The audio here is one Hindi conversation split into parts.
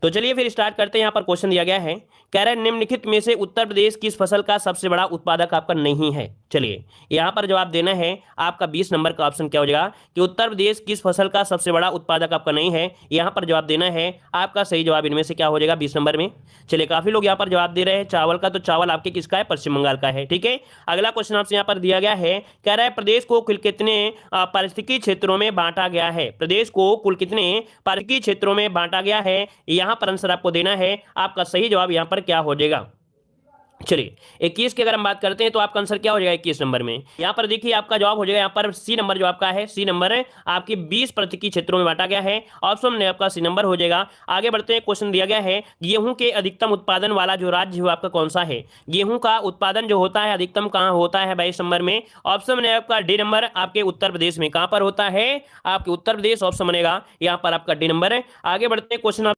तो चलिए फिर स्टार्ट करते हैं। यहाँ पर क्वेश्चन दिया गया है, कह रहा है निम्नलिखित में से उत्तर प्रदेश किस फसल का सबसे बड़ा उत्पादक आपका नहीं है। चलिए यहाँ पर जवाब देना है आपका 20 नंबर का ऑप्शन क्या हो जाएगा कि उत्तर प्रदेश किस फसल का सबसे बड़ा उत्पादक आपका नहीं है। यहाँ पर जवाब देना है आपका सही जवाब इनमें से क्या हो जाएगा 20 नंबर में। चलिए काफी लोग यहाँ पर जवाब दे रहे हैं चावल का, तो चावल आपके किसका है, पश्चिम बंगाल का है। ठीक है, अगला क्वेश्चन आपसे यहाँ पर दिया गया है, कह रहा है प्रदेश को कुल कितने पारिस्थितिकी क्षेत्रों में बांटा गया है। प्रदेश को कुल कितने पारिस्थितिकी क्षेत्रों में बांटा गया है, यहाँ पर आंसर आपको देना है। आपका सही जवाब यहाँ पर क्या हो जाएगा। चलिए 21 की अगर हम बात करते हैं तो आपका आंसर क्या हो जाएगा 21 नंबर में। यहाँ पर देखिए आपका जवाब हो जाएगा यहाँ पर सी नंबर जो आपका है, सी नंबर है आपकी 20 पारिस्थितिकी क्षेत्रों में बांटा गया है। ऑप्शन में आपका सी नंबर हो जाएगा। आगे बढ़ते हैं, क्वेश्चन दिया गया है गेहूं के अधिकतम उत्पादन वाला जो राज्य है आपका कौन सा है। गेहूं का उत्पादन जो होता है अधिकतम कहाँ होता है 22 नंबर में। ऑप्शन में आपका डी नंबर आपके उत्तर प्रदेश में। कहां पर होता है, आपके उत्तर प्रदेश। ऑप्शन बनेगा यहाँ पर आपका डी नंबर है। आगे बढ़ते हैं, क्वेश्चन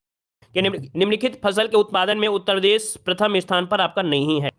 कि निम्नलिखित फसल के उत्पादन में उत्तर प्रदेश प्रथम स्थान पर आपका नहीं है।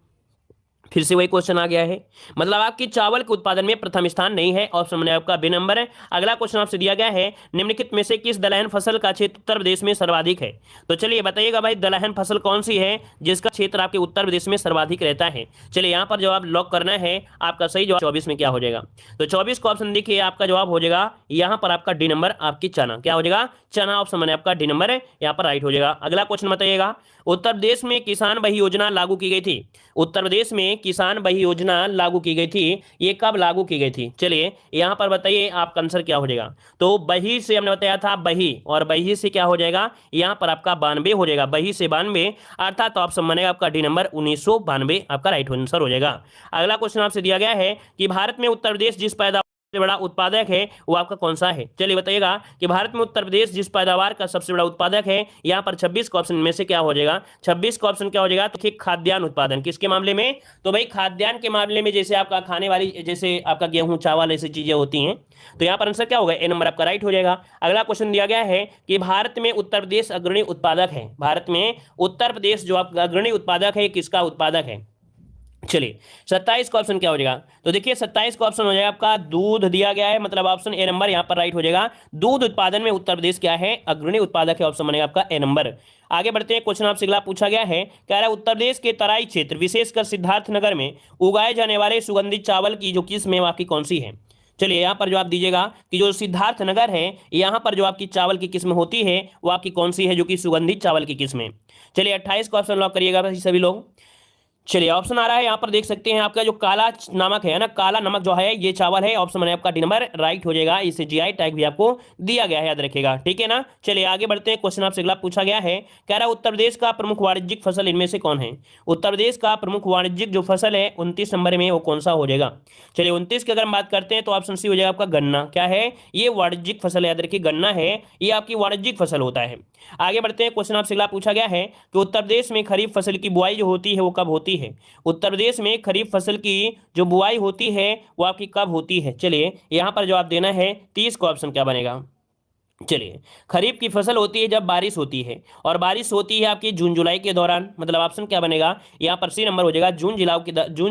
फिर से वही क्वेश्चन आ गया है, मतलब आपकी चावल के उत्पादन में प्रथम स्थान नहीं है। ऑप्शन में आपका बी नंबर है। अगला क्वेश्चन आपसे दिया गया है, निम्नलिखित में से किस दलहन फसल का क्षेत्र उत्तर प्रदेश में सर्वाधिक है। तो चलिए बताइएगा भाई दलहन फसल कौन सी है जिसका क्षेत्र आपके उत्तर प्रदेश में सर्वाधिक रहता है। चलिए यहाँ पर जवाब लॉक करना है। आपका सही जवाब 24 में क्या हो जाएगा, तो 24 का ऑप्शन देखिए आपका जवाब हो जाएगा यहाँ पर आपका डी नंबर आपकी चना। क्या हो जाएगा, चना। ऑप्शन में आपका डी नंबर है, यहाँ पर राइट हो जाएगा। अगला क्वेश्चन बताइएगा, उत्तर प्रदेश में किसान बही योजना लागू की गई थी। उत्तर प्रदेश में किसान बही योजना लागू की गई थी, ये कब लागू की गई थी। चलिए यहाँ पर बताइए आपका आंसर क्या हो जाएगा। तो बही से हमने बताया था बही, और बही से क्या हो जाएगा यहाँ पर आपका 92 हो जाएगा। बही से 92 अर्थात तो ऑप्शन बनेगा आपका डी नंबर 1992 आपका राइट आंसर हो जाएगा। अगला क्वेश्चन आपसे दिया गया है कि भारत में उत्तर प्रदेश जिस पैदावार सबसे बड़ा उत्पादक है वो आपका कौन सा है। चलिए बताइएगा कि भारत में उत्तर प्रदेश जिस पैदावार का सबसे बड़ा उत्पादक है। यहाँ पर 26 का ऑप्शन में से क्या हो जाएगा, 26 का ऑप्शन क्या हो जाएगा, तो खाद्यान्न उत्पादन। किसके मामले में, तो भाई खाद्यान्न के मामले में, जैसे आपका खाने वाली जैसे आपका गेहूं चावल ऐसी चीजें होती हैं। तो यहाँ पर आंसर क्या होगा, ए नंबर आपका राइट हो जाएगा। अगला क्वेश्चन दिया गया है कि भारत में उत्तर प्रदेश अग्रणी उत्पादक है। भारत में उत्तर प्रदेश जो आपका अग्रणी उत्पादक है किसका उत्पादक है। चलिए 27 का ऑप्शन क्या हो जाएगा, तो देखिए 27 का ऑप्शन हो जाएगा आपका दूध दिया गया है, मतलब ऑप्शन ए नंबर यहाँ पर राइट हो जाएगा। दूध उत्पादन में उत्तर प्रदेश क्या है, अग्रणी उत्पादक है। ऑप्शन बनेगा आपका ए नंबर। आगे बढ़ते हैं, क्वेश्चन आपसे अगला पूछा गया है, कह रहा है उत्तर प्रदेश के तराई क्षेत्र विशेषकर सिद्धार्थनगर में उगाए जाने वाले सुगंधित चावल की जो किस्म है आपकी कौन सी है। चलिए यहाँ पर जो आप दीजिएगा कि जो सिद्धार्थनगर है यहाँ पर जो आपकी चावल की किस्म होती है वो आपकी कौन सी है जो कि सुगंधित चावल की किस्म है। चलिए 28 का ऑप्शन लॉक करिएगा सभी लोग। चलिए ऑप्शन आ रहा है यहाँ पर देख सकते हैं आपका जो काला नमक है ना, काला नमक जो है ये चावल है। ऑप्शन है आपका डी नंबर राइट हो जाएगा। इसे जीआई टैग भी आपको दिया गया है, याद रखिएगा, ठीक है ना। चलिए आगे बढ़ते हैं, क्वेश्चन आपसे अगला पूछा गया है, कह रहा है उत्तर प्रदेश का प्रमुख वाणिज्यिक फसल इनमें से कौन है। उत्तर प्रदेश का प्रमुख वाणिज्यिक जो फसल है 29 नंबर में वो कौन सा हो जाएगा। चलिए 29 की अगर हम बात करते हैं तो ऑप्शन सी हो जाएगा आपका गन्ना। क्या है, ये वाणिज्यिक फसल, याद रखिए गन्ना है, ये आपकी वाणिज्यिक फसल होता है। आगे बढ़ते हैं, क्वेश्चन आपसे अगला पूछा गया है कि उत्तर प्रदेश में खरीफ फसल की बुआई जो होती है वो कब होती है। उत्तर प्रदेश में खरीफ फसल की जो बुआई होती है वो आपकी कब होती है। चलिए यहां पर जवाब देना है 30 का ऑप्शन क्या बनेगा। चलिए खरीफ की फसल होती है जब बारिश होती है, और बारिश होती है आपकी जून जुलाई के दौरान, मतलब ऑप्शन क्या बनेगा यहाँ पर सी नंबर हो जाएगा। जून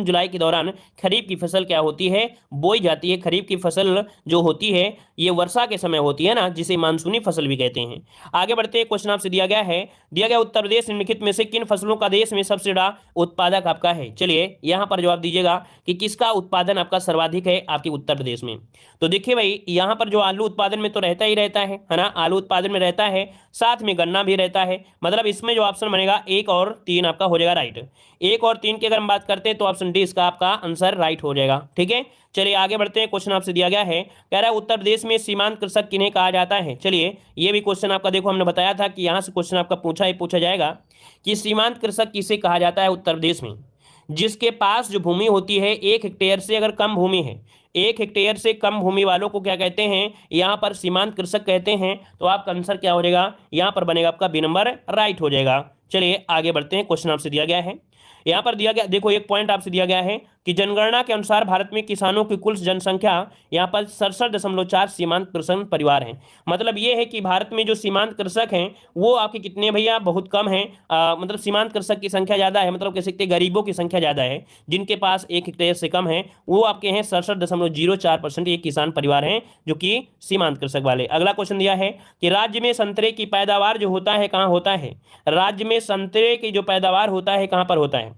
जुलाई के दौरान खरीफ की फसल क्या होती है, बोई जाती है। खरीफ की फसल जो होती है ये वर्षा के समय होती है ना, जिसे मानसूनी फसल भी कहते हैं। आगे बढ़ते हैं, क्वेश्चन आपसे दिया गया उत्तर प्रदेश निम्नलिखित में से किन फसलों का देश में सबसे बड़ा उत्पादक आपका है। चलिए यहाँ पर जवाब दीजिएगा कि किसका उत्पादन आपका सर्वाधिक है आपके उत्तर प्रदेश में। तो देखिए भाई यहाँ पर जो आलू उत्पादन में तो रहता ही रहता है ना, आलू उत्पादन में रहता है, साथ में गन्ना भी रहता है। मतलब इसमें जो ऑप्शन बनेगा 1 और 3 आपका हो जाएगा राइट। 1 और 3 की अगर हम बात करते हैं तो ऑप्शन डी इसका आपका आंसर राइट हो जाएगा, ठीक है। चलिए आगे बढ़ते हैं, क्वेश्चन आपसे दिया गया है, कह रहा है उत्तर प्रदेश में सीमांत कृषक किन्हें कहा जाता है। चलिए ये भी क्वेश्चन आपका देखो, हमने बताया था कि यहाँ से क्वेश्चन आपका पूछा जाएगा कि सीमांत कृषक किसे कहा जाता है उत्तर प्रदेश में। जिसके पास जो भूमि होती है 1 हेक्टेयर से अगर कम भूमि है, 1 हेक्टेयर से कम भूमि वालों को क्या कहते हैं, यहाँ पर सीमांत कृषक कहते हैं। तो आपका आंसर क्या हो जाएगा, यहाँ पर बनेगा आपका बी नंबर राइट हो जाएगा। चलिए आगे बढ़ते हैं। क्वेश्चन आपसे दिया गया है, यहाँ पर दिया गया, देखो एक पॉइंट आपसे दिया गया है कि जनगणना के अनुसार भारत में किसानों की कुल जनसंख्या यहाँ पर 67.4 सीमांत कृषक परिवार हैं। मतलब ये है कि भारत में जो सीमांत कृषक हैं वो आपके कितने भैया, बहुत कम हैं। मतलब सीमांत कृषक की संख्या ज़्यादा है, मतलब कह सकते हैं गरीबों की संख्या ज़्यादा है, जिनके पास 1 हेक्टेयर से कम है वो आपके हैं 67.04%। ये किसान परिवार हैं जो कि सीमांत कृषक वाले। अगला क्वेश्चन दिया है कि राज्य में संतरे की पैदावार जो होता है कहाँ होता है? राज्य में संतरे की जो पैदावार होता है कहाँ पर होता है?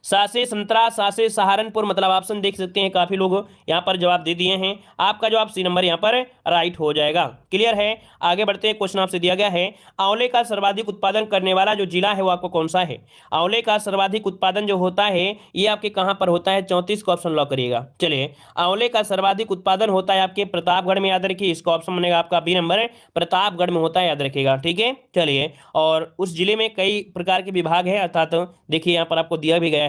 सासे संतरा, सासे सहारनपुर, मतलब ऑप्शन देख सकते हैं, काफी लोग यहाँ पर जवाब दे दिए हैं। आपका जवाब सी नंबर यहाँ पर राइट हो जाएगा। क्लियर है? आगे बढ़ते हैं। क्वेश्चन आपसे दिया गया है, आंवले का सर्वाधिक उत्पादन करने वाला जो जिला है वो आपको कौन सा है? आंवले का सर्वाधिक उत्पादन जो होता है ये आपके कहाँ पर होता है? 34 का ऑप्शन लॉक करिएगा। चलिए, आंवले का सर्वाधिक उत्पादन होता है आपके प्रतापगढ़ में, याद रखिए इसका ऑप्शन बनेगा आपका बी नंबर, प्रतापगढ़ में होता है, याद रखिएगा। ठीक है, चलिए, और उस जिले में कई प्रकार के विभाग है, अर्थात देखिए यहाँ पर आपको दिया भी गया है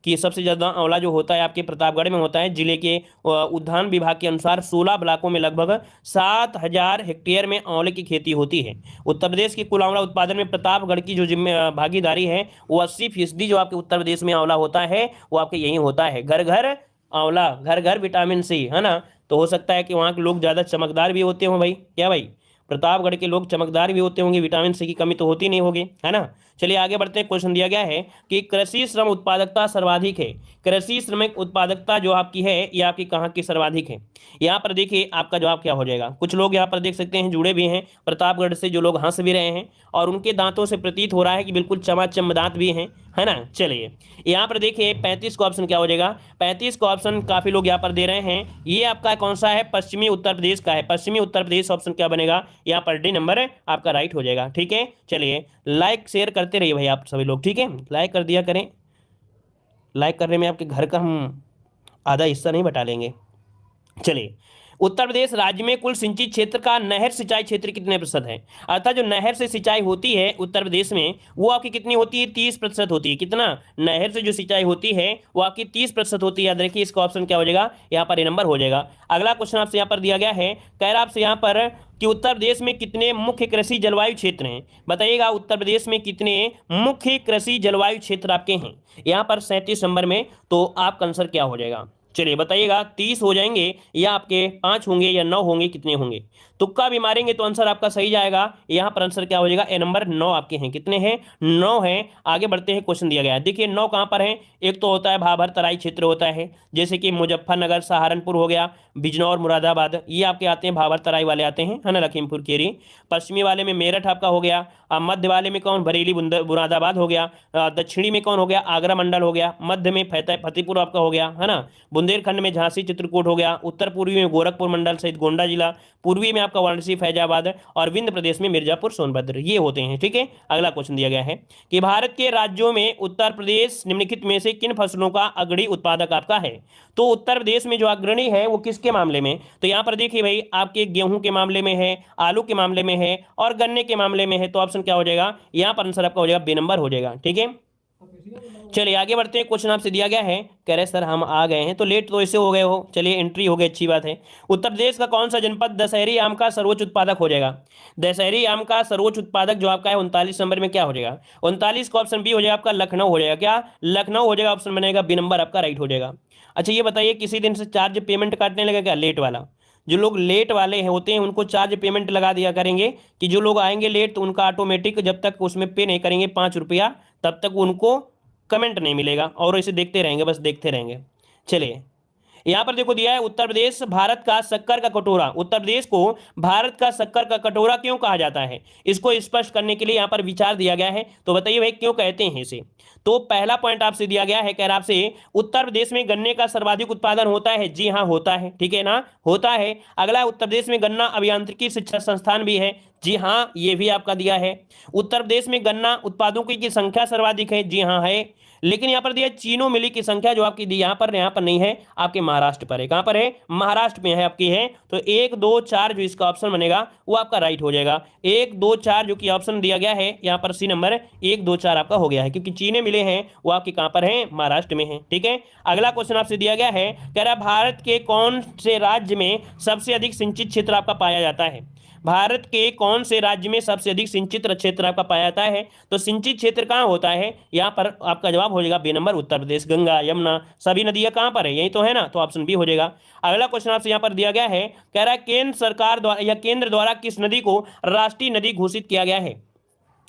कि सबसे ज़्यादा आंवला जो होता है आपके प्रतापगढ़ में होता है। जिले के उद्यान विभाग के अनुसार 16 ब्लॉकों में लगभग 7,000 हेक्टेयर में आंवले की खेती होती है। उत्तर प्रदेश की कुल आंवला उत्पादन में प्रतापगढ़ की जो भागीदारी है वो 80% जो आपके उत्तर प्रदेश में आंवला होता है वो आपके यही होता है। घर घर आंवला, घर घर विटामिन सी, है ना? तो हो सकता है कि वहाँ के लोग ज़्यादा चमकदार भी होते हों भाई, क्या भाई? प्रतापगढ़ के लोग चमकदार भी होते होंगे, विटामिन सी की कमी तो होती नहीं होगी, है ना? चलिए आगे बढ़ते हैं। क्वेश्चन दिया गया है कि कृषि श्रम उत्पादकता सर्वाधिक है। कृषि श्रमिक उत्पादकता जो आपकी है ये आपकी कहाँ की सर्वाधिक है? यहाँ पर देखिए आपका जवाब क्या हो जाएगा। कुछ लोग यहाँ पर देख सकते हैं जुड़े भी हैं प्रतापगढ़ से, जो लोग हंस भी रहे हैं और उनके दांतों से प्रतीत हो रहा है कि बिल्कुल चमाचम दांत भी हैं, है ना? चलिए यहाँ पर देखिए 35 का ऑप्शन क्या हो जाएगा? 35 का ऑप्शन काफी लोग यहाँ पर दे रहे हैं, ये आपका कौन सा है? पश्चिमी उत्तर प्रदेश का है। पश्चिमी उत्तर प्रदेश ऑप्शन क्या बनेगा? यहाँ पर डी नंबर आपका राइट हो जाएगा। ठीक है, चलिए लाइक शेयर करते रहिए भाई आप सभी लोग, ठीक है? लाइक कर दिया करें, लाइक करने में आपके घर का हम आधा हिस्सा नहीं बटा लेंगे। चलिए, उत्तर प्रदेश राज्य में कुल सिंचित क्षेत्र का नहर सिंचाई क्षेत्र कितने प्रतिशत है? अर्थात जो नहर से सिंचाई होती है उत्तर प्रदेश में वो आपकी कितनी होती है? 30% होती है। कितना? नहर से जो सिंचाई होती है वो आपकी 30% होती है, याद रखिए इसका ऑप्शन क्या हो जाएगा? यहाँ पर ए नंबर हो जाएगा। अगला क्वेश्चन आपसे यहाँ पर दिया गया है, कह रहा आपसे यहाँ पर कि उत्तर प्रदेश में कितने मुख्य कृषि जलवायु क्षेत्र हैं? बताइएगा उत्तर प्रदेश में कितने मुख्य कृषि जलवायु क्षेत्र आपके हैं? यहाँ पर 37 नंबर में, तो आपका आंसर क्या हो जाएगा? चलिए बताइएगा, 30 हो जाएंगे या आपके 5 होंगे या 9 होंगे, कितने होंगे? तुक्का भी मारेंगे तो आंसर आपका सही जाएगा। यहाँ पर आंसर क्या हो जाएगा? ए नंबर 9 आपके हैं। कितने हैं? 9 हैं। आगे बढ़ते हैं, क्वेश्चन दिया गया है, देखिए 9 कहाँ पर है? एक तो होता है भाबर तराई क्षेत्र होता है, जैसे कि मुजफ्फरनगर, सहारनपुर हो गया, बिजनौर, मुरादाबाद, ये आपके आते हैं, भाबर तराई वाले आते हैं, है ना? लखीमपुर खीरी। पश्चिमी वाले में मेरठ आपका हो गया। मध्य वाले में कौन? बरेली, मुरादाबाद हो गया। दक्षिणी में कौन हो गया? आगरा मंडल हो गया। मध्य में फतेहपुर आपका हो गया, है ना? बुंदेलखंड में झांसी, चित्रकूट हो गया। उत्तर पूर्वी में गोरखपुर मंडल सहित गोंडा जिला। पूर्वी में आपका वाराणसी, फैजाबाद, और विंध्य प्रदेश में मिर्जापुर, सोनभद्र, ये होते हैं। ठीक है, अगला क्वेश्चन दिया गया है कि भारत के राज्यों में उत्तर प्रदेश निम्नलिखित में से किन फसलों का अग्रणी उत्पादक आपका है? तो उत्तर प्रदेश में जो अग्रणी है वो किसके मामले में? तो यहाँ पर देखिए भाई, आपके गेहूं के मामले में है, आलू के मामले में है और गन्ने के मामले में है। तो ऑप्शन क्या हो जाएगा? यहाँ पर आंसर आपका हो जाएगा बी नंबर हो जाएगा। ठीक है, चलिए आगे बढ़ते हैं। क्वेश्चन आपसे दिया गया है, कह रहे सर हम आ गए हैं, तो लेट तो ऐसे हो गए हो, चलिए एंट्री हो गई, अच्छी बात है। उत्तर प्रदेश का कौन सा जनपद दशहरी आम का सर्वोच्च उत्पादक हो जाएगा? दशहरी आम का सर्वोच्च उत्पादक जो आपका है 39 नंबर में क्या हो जाएगा? 39 का ऑप्शन बी हो जाएगा आपका, लखनऊ हो जाएगा। क्या? लखनऊ हो जाएगा, ऑप्शन बनेगा बी नंबर आपका राइट हो जाएगा। अच्छा ये बताइए, किसी दिन से चार्ज पेमेंट काटने लगा क्या? लेट वाला, जो लोग लेट वाले हैं होते हैं उनको चार्ज पेमेंट लगा दिया करेंगे कि जो लोग आएंगे लेट तो उनका ऑटोमेटिक, जब तक उसमें पे नहीं करेंगे 5 रुपया तब तक उनको कमेंट नहीं मिलेगा, और इसे देखते रहेंगे, बस देखते रहेंगे। चलिए यहां पर देखो दिया है, उत्तर प्रदेश भारत का शक्कर का कटोरा। उत्तर प्रदेश को भारत का शक्कर का कटोरा क्यों कहा जाता है? इसको स्पष्ट करने के लिए यहां पर विचार दिया गया है, तो बताइए भाई क्यों कहते हैं इसे? तो पहला पॉइंट आपसे दिया गया है, कह रहा आपसे उत्तर प्रदेश में गन्ने का सर्वाधिक उत्पादन होता है। जी हाँ होता है, ठीक है ना, होता है। अगला, उत्तर प्रदेश में गन्ना अभियांत्रिकी शिक्षा संस्थान भी है। जी हाँ, ये भी आपका दिया है। उत्तर प्रदेश में गन्ना उत्पादकों की संख्या सर्वाधिक है। जी हाँ है। लेकिन यहाँ पर दिया चीनो मिली की संख्या जो आपकी दी यहाँ पर नहीं है, आपके महाराष्ट्र पर है। कहाँ पर है? महाराष्ट्र में है आपकी है। तो 1 2 4 जो इसका ऑप्शन बनेगा वो आपका राइट हो जाएगा। 1 2 4 जो कि ऑप्शन दिया गया है यहाँ पर सी नंबर 1 2 4 आपका हो गया है, क्योंकि चीने मिले हैं वो आपके कहाँ पर है? महाराष्ट्र में है। ठीक है, अगला क्वेश्चन आपसे दिया गया है, कह रहा भारत के कौन से राज्य में सबसे अधिक सिंचित क्षेत्र आपका पाया जाता है? भारत के कौन से राज्य में सबसे अधिक सिंचित क्षेत्र आपका पाया जाता है? तो सिंचित क्षेत्र कहाँ होता है? यहाँ पर आपका जवाब हो जाएगा बी नंबर, उत्तर प्रदेश। गंगा, यमुना सभी नदियां कहाँ पर है? यही तो है ना, तो ऑप्शन बी हो जाएगा। अगला क्वेश्चन आपसे यहाँ पर दिया गया है, कह रहा है केंद्र सरकार द्वारा या केंद्र द्वारा किस नदी को राष्ट्रीय नदी घोषित किया गया है?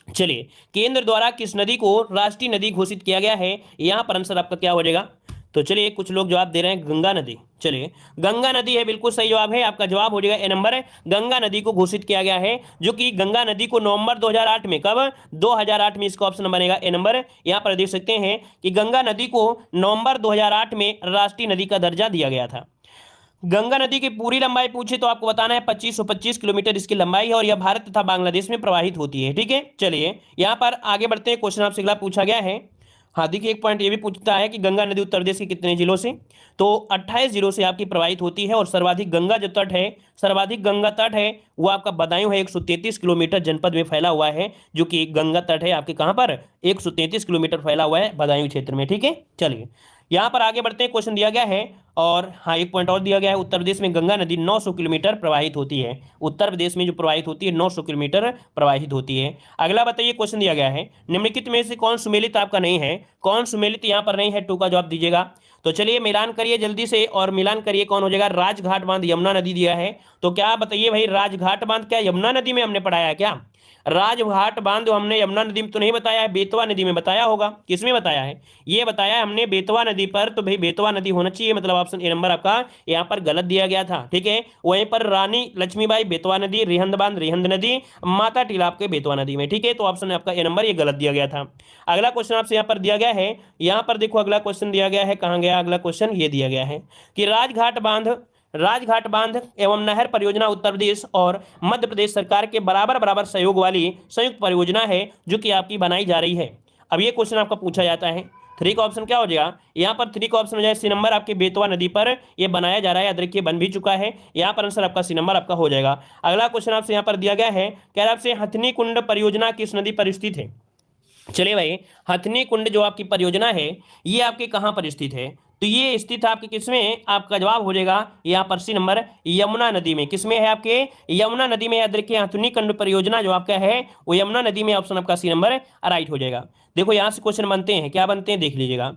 चलिए, केंद्र द्वारा किस नदी को राष्ट्रीय नदी घोषित किया गया है? यहां पर आंसर आपका क्या हो जाएगा? तो चलिए, कुछ लोग जवाब दे रहे हैं गंगा नदी। चलिए, गंगा नदी है, बिल्कुल सही जवाब है आपका। जवाब हो जाएगा ए नंबर है, गंगा नदी को घोषित किया गया है, जो कि गंगा नदी को नवंबर 2008 में, कब? 2008 में इसका ऑप्शन बनेगा ए नंबर। यहां पर देख सकते हैं कि गंगा नदी को नवंबर 2008 में राष्ट्रीय नदी का दर्जा दिया गया था। गंगा नदी की पूरी लंबाई पूछे तो आपको बताना है 2525 किलोमीटर इसकी लंबाई है, और यह भारत तथा बांग्लादेश में प्रवाहित होती है। ठीक है, चलिए यहां पर आगे बढ़ते हैं। क्वेश्चन आपसे अगला पूछा गया है, हाँ देखिए, एक पॉइंट ये भी पूछता है कि गंगा नदी उत्तर प्रदेश के कितने जिलों से? तो 28 जिलों से आपकी प्रवाहित होती है, और सर्वाधिक गंगा जो तट है, सर्वाधिक गंगा तट है वो आपका बदायूं है, 133 किलोमीटर जनपद में फैला हुआ है, जो कि गंगा तट है आपके कहां पर? 133 किलोमीटर फैला हुआ है बदायूं क्षेत्र में। ठीक है, चलिए यहां पर आगे बढ़ते हैं। क्वेश्चन दिया गया है, और हाँ एक पॉइंट और दिया गया है, उत्तर प्रदेश में गंगा नदी 900 किलोमीटर प्रवाहित होती है। उत्तर प्रदेश में जो प्रवाहित होती है 900 किलोमीटर प्रवाहित होती है। अगला बताइए, क्वेश्चन दिया गया है, निम्नलिखित में से कौन सुमेलित आपका नहीं है? कौन सुमेलित यहाँ पर नहीं है? टू का जवाब दीजिएगा। तो चलिए मिलान करिए जल्दी से, और मिलान करिए कौन हो जाएगा? राजघाट बांध यमुना नदी दिया है, तो क्या बताइए भाई, राजघाट बांध क्या यमुना नदी में हमने पढ़ाया है क्या? राजघाट बांध हमने यमुना नदी में तो नहीं बताया है, बेतवा नदी में बताया होगा। किसमें बताया है? ये बताया है हमने बेतवा नदी पर, तो भाई बेतवा नदी होना चाहिए, मतलब ऑप्शन ए नंबर आपका यहाँ पर गलत दिया गया था। ठीक है, वहीं पर रानी लक्ष्मीबाई बेतवा नदी, रिहंद बांध रिहंद नदी, माता टीला आपके बेतवा नदी में। ठीक है, तो ऑप्शन आपका ए नंबर ये गलत दिया गया था। अगला क्वेश्चन आपसे यहाँ पर दिया गया है, यहाँ पर देखो अगला क्वेश्चन दिया गया है, कहाँ गया अगला क्वेश्चन? ये दिया गया है कि राजघाट बांध एवं नहर परियोजना उत्तर प्रदेश और मध्य प्रदेश सरकार के बराबर बराबर सहयोग वाली संयुक्त परियोजना है, जो कि आपकी बनाई जा रही है। अब ये क्वेश्चन आपका पूछा जाता है, थ्री का ऑप्शन क्या हो जाएगा? यहाँ पर थ्री का ऑप्शन हो जाए सी नंबर, आपके बेतवा नदी पर ये बनाया जा रहा है, याद रखिए बन भी चुका है। यहाँ पर आंसर आपका सी नंबर आपका हो जाएगा। अगला क्वेश्चन आपसे यहाँ पर दिया गया है, कह रहा आपसे हथनी कुंड परियोजना किस नदी पर स्थित है? चलिए भाई, हथनी कुंड जो आपकी परियोजना है ये आपके कहाँ पर स्थित है? तो ये स्थित आपके किसमें? आपका जवाब हो जाएगा यहाँ पर सी नंबर, यमुना नदी में। किसमें है? आपके यमुना नदी में। याद रखिए हथनी कुंड परियोजना जो आपका है वो यमुना नदी में, ऑप्शन आपका सी नंबर राइट हो जाएगा। देखो यहाँ से क्वेश्चन बनते हैं, क्या बनते हैं देख लीजिएगा,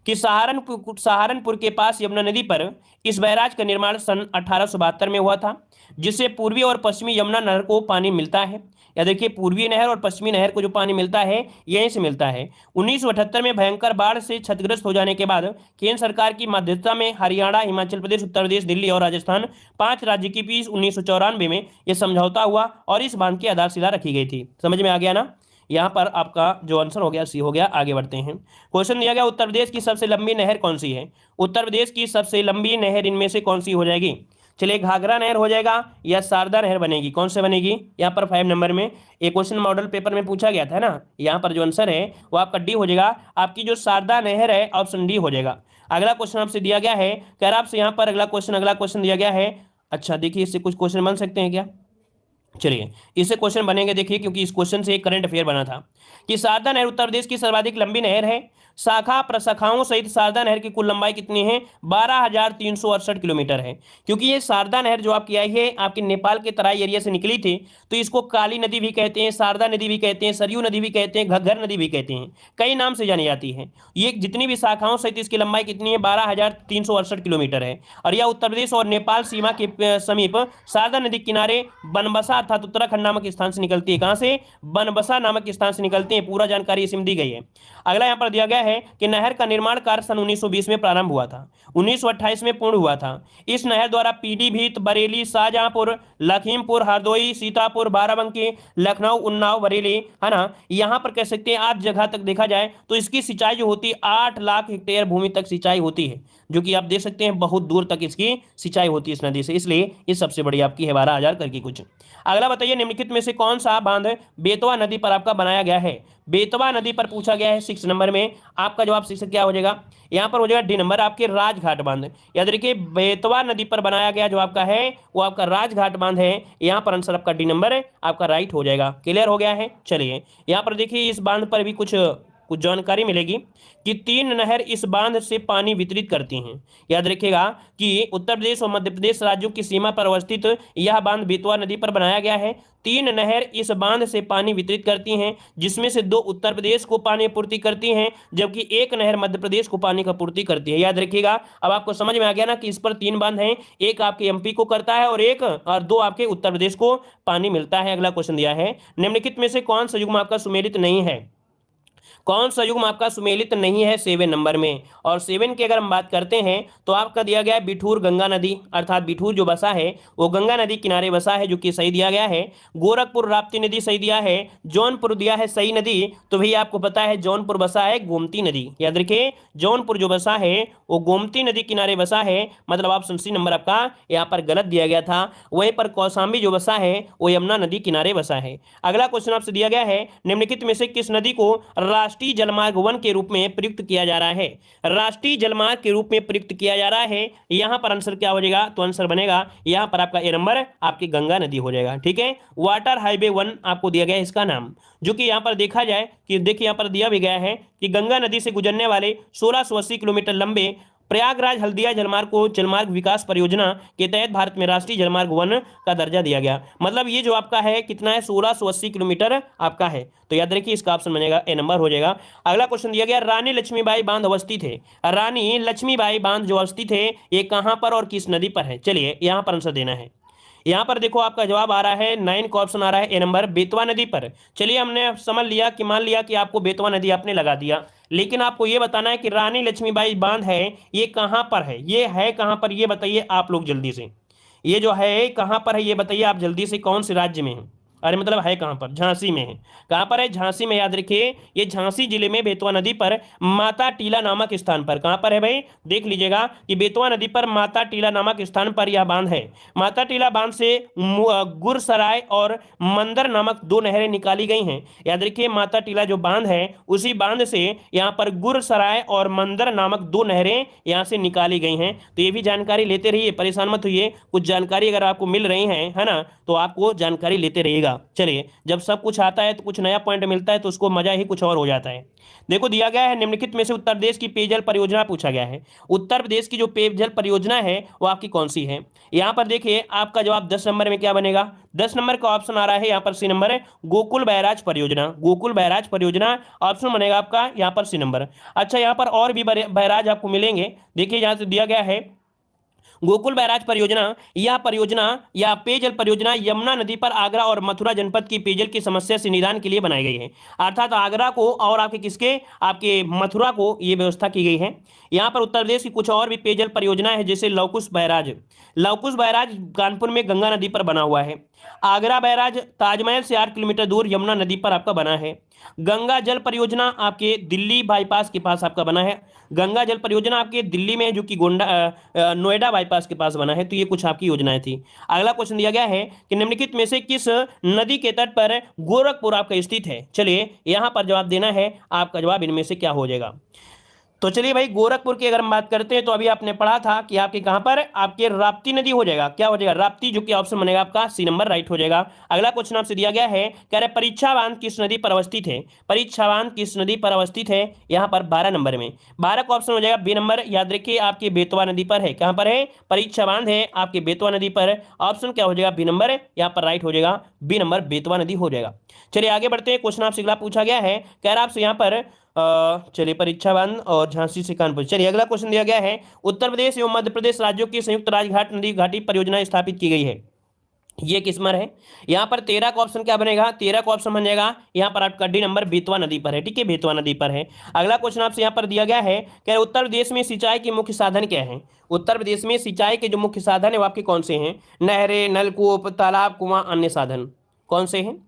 कि सहारनपुर के पास यमुना नदी पर इस बैराज का निर्माण सन 1872 में हुआ था, जिससे पूर्वी और पश्चिमी यमुना नहर को पानी मिलता है। या देखिए, पूर्वी नहर और पश्चिमी नहर को जो पानी मिलता है यहीं से मिलता है। 1978 में भयंकर बाढ़ से क्षतिग्रस्त हो जाने के बाद केंद्र सरकार की मध्यस्थता में हरियाणा, हिमाचल प्रदेश, उत्तर प्रदेश, दिल्ली और राजस्थान 5 राज्य के बीच 1994 में यह समझौता हुआ, और इस बांध की आधारशिला रखी गई थी। समझ में आ गया ना? यहाँ पर आपका जो आंसर हो गया सी हो गया। आगे बढ़ते हैं। क्वेश्चन दिया गया, उत्तर प्रदेश की सबसे लंबी नहर कौन सी है? उत्तर प्रदेश की सबसे लंबी नहर इनमें से कौन सी हो जाएगी? चलिए, घाघरा नहर हो जाएगा या शारदा नहर बनेगी? कौन से बनेगी? यहाँ पर 5 नंबर में एक क्वेश्चन मॉडल पेपर में पूछा गया था ना, यहाँ पर जो आंसर है वो आपका डी हो जाएगा। आपकी जो शारदा नहर है ऑप्शन डी हो जाएगा। अगला क्वेश्चन आपसे दिया गया है, कह रहा आपसे यहाँ पर अगला क्वेश्चन दिया गया है। अच्छा देखिए, इससे कुछ क्वेश्चन बन सकते हैं क्या? चलिए, इससे क्वेश्चन बनेंगे, देखिए, क्योंकि इस क्वेश्चन से एक करंट अफेयर बना था कि शारदा नहर उत्तर प्रदेश की सर्वाधिक लंबी नहर है। शाखा प्रशाखाओं सहित शारदा नहर की कुल लंबाई कितनी है? 12,368 किलोमीटर है। क्योंकि ये शारदा नहर जो आपकी आई है आपके नेपाल के तराई एरिया से निकली थी, तो इसको काली नदी भी कहते हैं, शारदा नदी भी कहते हैं, सरयू नदी भी कहते हैं, घग्गर नदी भी कहते हैं, कई नाम से जानी जाती है। ये जितनी भी शाखाओं सहित इसकी लंबाई कितनी है? 12,368 किलोमीटर है, और यह उत्तर प्रदेश और नेपाल सीमा के समीप शारदा नदी किनारे बनबसा अर्थात उत्तराखंड नामक स्थान से निकलती है। कहां से? बनबसा नामक स्थान से निकलती है। पूरा जानकारी इसमें दी गई है। अगला यहां पर दिया गया है कि नहर का निर्माण कार्य सन 1920 में प्रारंभ हुआ था, 1928 में पूर्ण हुआ था। इस नहर द्वारा पीलीभीत, बरेली, शाहजहांपुर, लखीमपुर, हरदोई, सीतापुर, बाराबंकी, लखनऊ, उन्नाव, बरेली, है ना, यहां पर कह सकते हैं 8 जगह तक देखा जाए तो इसकी सिंचाई जो होती है 8 लाख हेक्टेयर भूमि तक सिंचाई होती है, जो कि आप देख सकते हैं बहुत दूर तक इसकी सिंचाई होती है इस नदी से, इसलिए ये सबसे बड़ी आपकी है 12,000 करके कुछ। अगला बताइए, निम्नलिखित में से कौन सा बांध बेतवा नदी पर आपका बनाया गया है? बेतवा नदी पर पूछा गया है 6 नंबर में। आपका जवाब 6 क्या हो जाएगा? यहाँ पर हो जाएगा डी नंबर, आपके राजघाट बांध। याद रखिए, बेतवा नदी पर बनाया गया जो आपका है वो आपका राजघाट बांध है। यहाँ पर आंसर आपका डी नंबर आपका राइट हो जाएगा। क्लियर हो गया है? चलिए, यहाँ पर देखिए, इस बांध पर भी कुछ कुछ जानकारी मिलेगी कि 3 नहर इस बांध से पानी वितरित करती हैं। याद रखिएगा कि उत्तर प्रदेश और मध्य प्रदेश राज्यों की सीमा पर अवस्थित यह बांध बेतवा नदी पर बनाया गया है। 3 नहर इस बांध से पानी वितरित करती हैं, जिसमें से 2 उत्तर प्रदेश को पानी आपूर्ति करती हैं, जबकि 1 नहर मध्य प्रदेश को पानी की आपूर्ति करती है। याद रखिएगा, अब आपको समझ में आ गया ना कि इस पर 3 बांध हैं, एक आपके एमपी को करता है और 2 आपके उत्तर प्रदेश को पानी मिलता है। अगला क्वेश्चन दिया है, निम्नलिखित में से कौन सा युग्म आपका सुमेलित नहीं है? कौन सा युग्म आपका सुमेलित नहीं है 7 नंबर में? और 7 की अगर हम बात करते हैं तो आपका दिया गया है बिठूर गंगा नदी, अर्थात बिठूर जो बसा है वो गंगा नदी किनारे बसा है, जो कि सही दिया गया है। गोरखपुर राप्ती नदी सही दिया है। जौनपुर दिया है सही नदी, तो भैया आपको पता है जौनपुर बसा है गोमती नदी। याद रखिए, जौनपुर जो बसा है वो गोमती नदी किनारे बसा है, मतलब ऑप्शन सी नंबर आपका यहाँ पर गलत दिया गया था। वहीं पर कौशाम्बी जो बसा है वो यमुना नदी किनारे बसा है। अगला क्वेश्चन आपसे दिया गया है, निम्नलिखित में से किस नदी को राष्ट्रीय जलमार्ग 1 के रूप में प्रयुक्त किया जा रहा है? राष्ट्रीय जलमार्ग के रूप में प्रयुक्त किया जा रहा है। यहां पर आंसर क्या हो जाएगा? तो आंसर बनेगा यहां पर आपका ए नंबर आपकी गंगा नदी हो जाएगा। ठीक है, वाटर हाईवे 1 आपको दिया गया है इसका नाम, जो कि यहां पर देखा जाए कि देखिए यहां पर दिया भी गया है कि गंगा नदी से गुजरने वाले 1680 किलोमीटर लंबे प्रयागराज हल्दिया जलमार्ग को जलमार्ग विकास परियोजना के तहत भारत में राष्ट्रीय जलमार्ग 1 का दर्जा दिया गया। मतलब ये जो आपका है कितना है? 1680 किलोमीटर आपका है। तो याद रखिए इसका ऑप्शन बनेगा ए नंबर हो जाएगा। अगला क्वेश्चन दिया गया, रानी लक्ष्मीबाई बांध अवस्थित है। रानी लक्ष्मीबाई बांध जो अवस्थित है ये कहां पर और किस नदी पर है? चलिए यहां पर आंसर देना है। यहां पर देखो आपका जवाब आ रहा है 9 का ऑप्शन आ रहा है ए नंबर बेतवा नदी पर। चलिए हमने समझ लिया कि मान लिया कि आपको बेतवा नदी आपने लगा दिया, लेकिन आपको यह बताना है कि रानी लक्ष्मीबाई बांध है ये कहां पर है, ये है कहां पर, ये बताइए आप लोग जल्दी से। ये जो है कहां पर है ये बताइए आप जल्दी से, कौन से राज्य में है? अरे मतलब है कहां पर? झांसी में है। कहां पर है? झांसी में। याद रखिए ये झांसी जिले में बेतवा नदी पर माता टीला नामक स्थान पर। कहां पर है भाई? देख लीजिएगा कि बेतवा नदी पर माता टीला नामक स्थान पर यह बांध है। माता टीला बांध से गुरसराय और मंदर नामक 2 नहरें निकाली गई हैं। याद रखिए माता टीला जो बांध है उसी बांध से यहां पर गुरसराय और मंदर नामक 2 नहरें यहां से निकाली गई हैं। तो ये भी जानकारी लेते रहिए, परेशान मत होइए। कुछ जानकारी अगर आपको मिल रही है ना, तो आपको जानकारी लेते रहिएगा। चलिए, जब सब कुछ आता है तो कुछ नया पॉइंट मिलता है तो उसको मजा ही कुछ और हो जाता है। देखो दिया गया है, निम्नलिखित में से उत्तर प्रदेश की पेयजल परियोजना पूछा गया है। उत्तर प्रदेश की जो पेयजल परियोजना है वो आपकी कौन सी है? यहां पर देखिए आपका जवाब 10 नंबर में क्या बनेगा? 10 नंबर का ऑप्शन आ रहा है यहां पर सी नंबर है गोकुल बैराज परियोजना। गोकुल बैराज परियोजना ऑप्शन बनेगा आपका यहां पर सी नंबर। अच्छा, यहां पर और भी बैराज आपको मिलेंगे। देखिए यहां से दिया गया है गोकुल बैराज परियोजना। यह परियोजना या पेयजल परियोजना यमुना नदी पर आगरा और मथुरा जनपद की पेयजल की समस्या से निदान के लिए बनाई गई है। अर्थात आगरा को और आपके मथुरा को ये व्यवस्था की गई है। यहाँ पर उत्तर प्रदेश की कुछ और भी पेयजल परियोजना है, जैसे लवकुश बैराज। लवकुश बैराज कानपुर में गंगा नदी पर बना हुआ है। आगरा बैराज ताजमहल से 8 किलोमीटर दूर यमुना नदी पर आपका बना है। गंगा जल परियोजना आपके दिल्ली बाईपास के पास आपका बना है। गंगा जल परियोजना आपके दिल्ली में, जो कि नोएडा बाईपास के पास बना है। तो ये कुछ आपकी योजनाएं थी। अगला क्वेश्चन दिया गया है कि निम्नलिखित में से किस नदी के तट पर गोरखपुर आपका स्थित है? चलिए यहां पर जवाब देना है, आपका जवाब इनमें से क्या हो जाएगा? तो चलिए भाई, गोरखपुर की अगर हम बात करते हैं तो अभी आपने पढ़ा था कि आपके कहां पर आपके राप्ती नदी हो जाएगा। क्या हो जाएगा? राप्ती, जो कि ऑप्शन बनेगा आपका सी नंबर राइट हो जाएगा। अगला क्वेश्चन आपसे दिया गया है, कह रहे परीक्षा बांध किस नदी पर अवस्थित है? परीक्षा बांध किस नदी पर अवस्थित है? यहां पर 12 नंबर में। 12 का ऑप्शन हो जाएगा बी नंबर। याद रखिए आपके बेतवा नदी पर है। कहां पर है? परीक्षा बांध है आपके बेतवा नदी पर। ऑप्शन क्या हो जाएगा? B number. यहां पर राइट हो जाएगा बी नंबर, बेतवा नदी हो जाएगा। चलिए आगे बढ़ते हैं। क्वेश्चन आपसे अगला पूछा गया है, कह रहा आपसे यहां पर चलिए परीक्षा बांध और झांसी से कानपुर। चलिए अगला क्वेश्चन दिया गया है, उत्तर प्रदेश एवं मध्य प्रदेश राज्यों की संयुक्त राजघाट नदी घाटी परियोजना स्थापित की गई है। ये किसमर है? यहाँ पर 13 का ऑप्शन क्या बनेगा? 13 का ऑप्शन बन जाएगा यहाँ पर आपका डी नंबर, बेतवा नदी पर है। ठीक है, बेतवा नदी पर है। अगला क्वेश्चन आपसे यहाँ पर दिया गया है, क्या उत्तर प्रदेश में सिंचाई के मुख्य साधन क्या है? उत्तर प्रदेश में सिंचाई के जो मुख्य साधन है वो आपके कौन से हैं? नहरें, नलकूप, तालाब, कुआं, अन्य साधन कौन से हैं?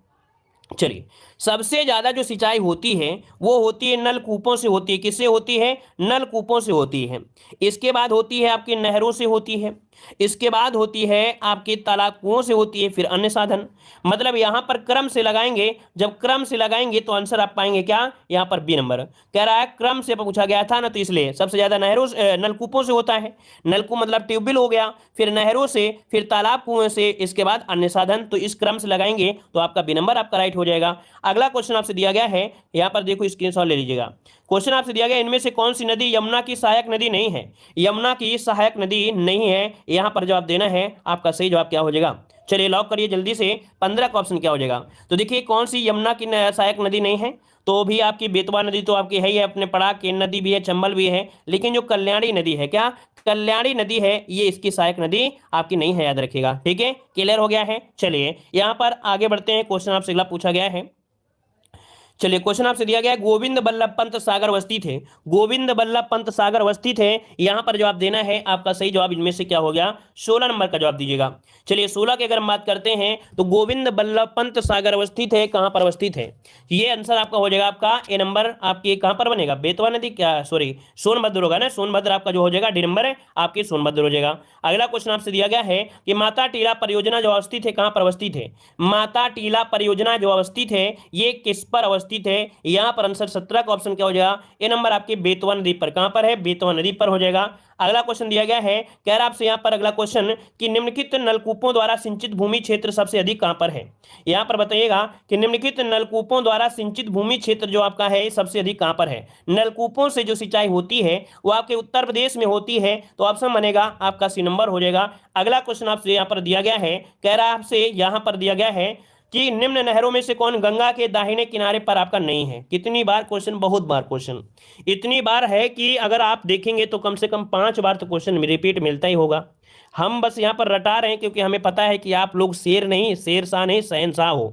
चलिए, सबसे ज्यादा जो सिंचाई होती है वो होती है नलकूपों से होती है। किससे होती है? नलकूपों से होती है। इसके बाद होती है आपकी नहरों से होती है। इसके बाद होती है आपके तालाब, कुओं से होती है, फिर अन्य साधन। मतलब यहां पर क्रम से लगाएंगे, जब क्रम से लगाएंगे तो आंसर आप पाएंगे क्या? यहां पर बी नंबर। कह रहा है क्रम से पूछा गया था ना, तो इसलिए सबसे ज्यादा नलकूपों से होता है। नलकूप मतलब ट्यूबवेल हो गया, फिर नहरों से, फिर तालाब, कुएं से, इसके बाद अन्य साधन। तो इस क्रम से लगाएंगे तो आपका बी नंबर आपका राइट हो जाएगा। अगला क्वेश्चन आपसे दिया गया है, यहाँ पर देखो स्क्रीनशॉट ले लीजिएगा। क्वेश्चन आपसे दिया गया इनमें से कौन सी नदी यमुना की सहायक नदी नहीं है? यमुना की सहायक नदी नहीं है, यहाँ पर जवाब देना है। आपका सही जवाब क्या हो जाएगा? चलिए लॉक करिए जल्दी से। 15 का ऑप्शन क्या हो जाएगा? तो देखिए कौन सी यमुना की सहायक नदी नहीं है, तो भी आपकी बेतवा नदी तो आपकी है ही है, अपने पड़ा, केन नदी भी है, चंबल भी है, लेकिन जो कल्याणी नदी है, क्या कल्याणी नदी है, ये इसकी सहायक नदी आपकी नहीं है, याद रखिएगा। ठीक है, क्लियर हो गया है। चलिए यहां पर आगे बढ़ते हैं। क्वेश्चन आपसे अगला पूछा गया है। चलिए क्वेश्चन आपसे दिया गया है, गोविंद बल्लभ पंत सागर अवस्थित है। गोविंद बल्लभ पंत सागर अवस्थित है, यहां पर जवाब देना है। आपका सही जवाब इनमें से क्या हो गया? 16 नंबर का जवाब दीजिएगा। चलिए 16 की अगर हम बात करते हैं तो गोविंद बल्लभ पंत सागर अवस्थित है, कहां पर अवस्थित है? ये आंसर आपका हो जाएगा, आपका ए नंबर आपके कहां पर बनेगा? बेतवा नदी, क्या सॉरी सोनभद्र होगा ना, सोनभद्र आपका जो हो जाएगा, डी नंबर है आपकी सोनभद्र हो जाएगा। अगला क्वेश्चन आपसे दिया गया है कि माता टीला परियोजना जो अवस्थित है, कहां पर अवस्थित है? माता टीला परियोजना जो अवस्थित है, ये किस पर अवस्थित है? यहां पर आंसर 17 का ऑप्शन क्या हो जाएगा? ए नंबर आपके बेतवा नदी पर। कहां पर है? बेतवा नदी पर हो जाएगा। अगला क्वेश्चन दिया गया है, कह रहा आपसे यहां पर अगला क्वेश्चन कि निम्नलिखित नलकूपों द्वारा सिंचित भूमि क्षेत्र सबसे अधिक कहां पर है? यहां पर बताइएगा कि निम्नलिखित नलकूपों द्वारा सिंचित भूमि क्षेत्र जो आपका है सबसे अधिक कहां पर है? नलकूपों से जो सिंचाई होती है वो आपके उत्तर प्रदेश में होती है, तो ऑप्शन बनेगा आपका सी नंबर हो जाएगा। अगला क्वेश्चन आपसे यहां पर दिया गया है, कह रहा आपसे यहां पर दिया गया है कि निम्न नहरों में से कौन गंगा के दाहिने किनारे पर आपका नहीं है? कितनी बार क्वेश्चन? बहुत बार क्वेश्चन, इतनी बार है कि अगर आप देखेंगे तो कम से कम 5 बार तो क्वेश्चन रिपीट मिलता ही होगा। हम बस यहाँ पर रटा रहे हैं क्योंकि हमें पता है कि आप लोग शेर नहीं, शेरशाह नहीं, शहनशाह हो,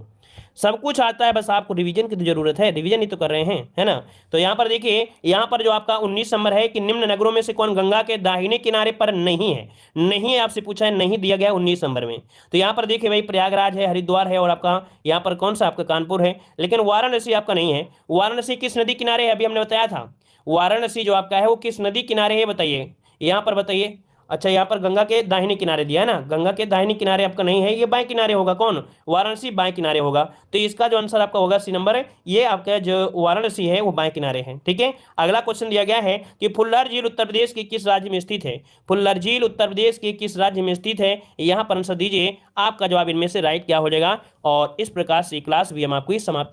सब कुछ आता है, बस आपको रिवीजन की तो जरूरत है, रिवीजन ही तो कर रहे हैं, है ना। तो यहाँ पर देखिए, यहाँ पर जो आपका 19 नंबर है कि निम्न नगरों में से कौन गंगा के दाहिने किनारे पर नहीं है? नहीं है आपसे पूछा है, नहीं दिया गया 19 नंबर में। तो यहाँ पर देखिए भाई, प्रयागराज है, हरिद्वार है, और आपका यहाँ पर कौन सा आपका कानपुर है, लेकिन वाराणसी आपका नहीं है। वाराणसी किस नदी किनारे है? अभी हमने बताया था, वाराणसी जो आपका है वो किस नदी किनारे है, बताइए यहाँ पर बताइए। अच्छा, यहाँ पर गंगा के दाहिने किनारे दिया है ना, गंगा के दाहिने किनारे आपका नहीं है, ये बाएं किनारे होगा। कौन? वाराणसी बाएं किनारे होगा। तो इसका जो आंसर आपका होगा सी नंबर है, ये आपका जो वाराणसी है वो बाएं किनारे है। ठीक है, अगला क्वेश्चन दिया गया है कि फुल्लर झील उत्तर प्रदेश के किस राज्य में स्थित है? फुल्लर झील उत्तर प्रदेश के किस राज्य में स्थित है? यहाँ पर आंसर दीजिए, आपका जवाब इनमें से राइट क्या हो जाएगा। और इस प्रकार से क्लास भी हम आपको समाप्त